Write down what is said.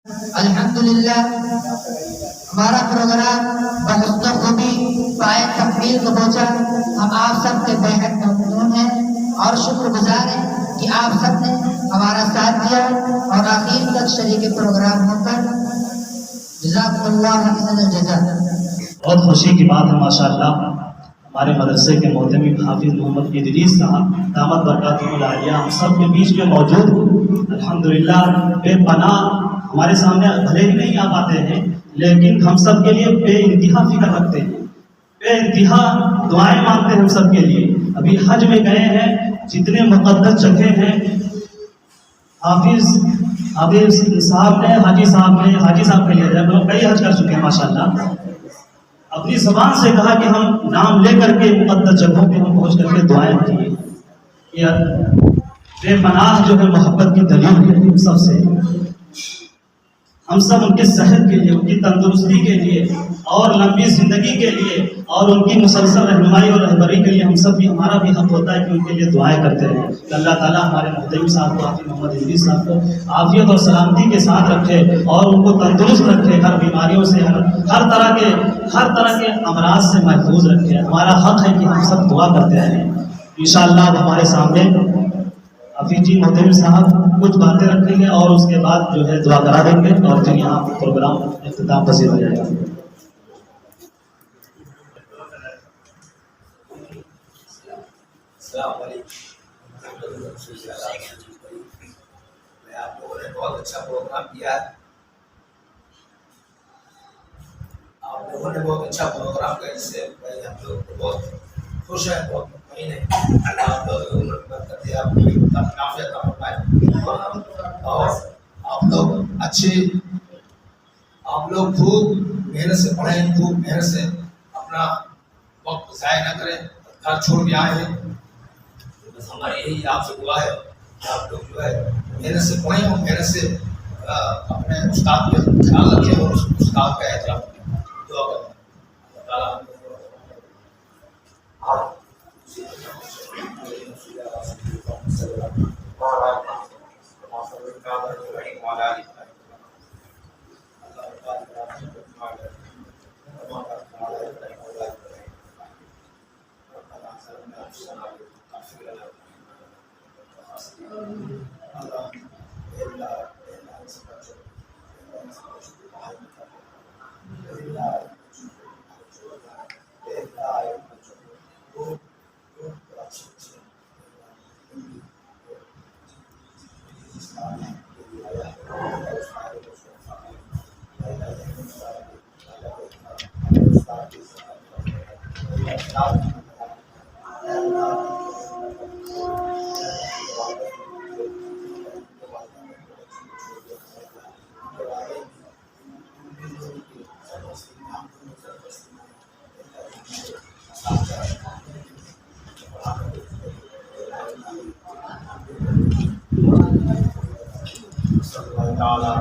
الحمدللہ ہمارا پروگرام بحسن خوبی پائے تکمیل کو پہنچا۔ ہم آپ سب کے بے حد ممنون ہیں اور شکر گزار ہیں کہ آپ سب نے ہمارا ساتھ دیا اور آخر تک شریک پروگرام ہو کر جزاکم اللہ احسن الجزا۔ بہت خوشی کی بات ہے ماشاءاللہ، ہمارے مدرسے کے محترم حافظ محمد ادریس صاحب دامت برکاتہ العالیہ ہم سب کے بیچ میں موجود ہیں۔ الحمدللہ بے پناہ ہمارے سامنے بھلے ہی نہیں آ پاتے ہیں، لیکن ہم سب کے لیے بے انتہا فکر رکھتے ہیں، بے انتہا دعائیں مانگتے ہیں ہم سب کے لیے۔ ابھی حج میں گئے ہیں، جتنے مقدس جگہ ہیں حافظ صاحب نے حاجی صاحب کے لیے ہم لوگ کئی حج کر چکے ہیں ماشاءاللہ، اپنی زبان سے کہا کہ ہم نام لے کر کے مقدس جگہوں پہ ہم پہنچ کر کے دعائیں کیے۔ یہ بے پناہ جو ہے محبت کی دلیل ہے سب سے۔ ہم سب ان کی صحت کے لیے، ان کی تندرستی کے لیے اور لمبی زندگی کے لیے اور ان کی مسلسل رہنمائی اور رہبری کے لیے ہم سب بھی، ہمارا بھی حق ہوتا ہے کہ ان کے لیے دعائیں کرتے رہیں کہ اللہ تعالیٰ ہمارے محترم صاحب کو، حافظ محمد ادریس صاحب کو عافیت اور سلامتی کے ساتھ رکھے اور ان کو تندرست رکھے، ہر بیماریوں سے، ہر طرح کے امراض سے محفوظ رکھے۔ ہمارا حق ہے کہ ہم سب دعا کرتے رہیں۔ انشاءاللہ اب ہمارے سامنے حفیظ جی محترم صاحب کچھ باتیں رکھیں گے اور اس کے بعد جو ہے دعا کرا دیں گے اور پھر یہاں پروگرام اختتام پذیر ہو جائے گا۔ السلام علیکم۔ آپ لوگوں نے بہت اچھا پروگرام کیا ہے، آپ لوگوں نے بہت اچھا پروگرام کیا، جس سے ہم لوگ بہت خوش ہیں، بہت مطمئن ہیں۔ آپ لوگ برکت دے، آپ کی عافیت فرمائے اور آپ لوگ اچھے، آپ لوگ خوب محنت سے پڑھیں، خوب محنت سے اپنا وقت ضائع نہ کریں، گھر چھوڑ کے آئے ہیں۔ بس ہماری یہی آپ سے دعا ہے کہ آپ لوگ جو ہے محنت سے پڑھیں اور محنت سے اپنے استاد کا خیال رکھیں اور اس استاد کا احترام کریں۔ دعا کریں اللہ تعالیٰ تعالیٰ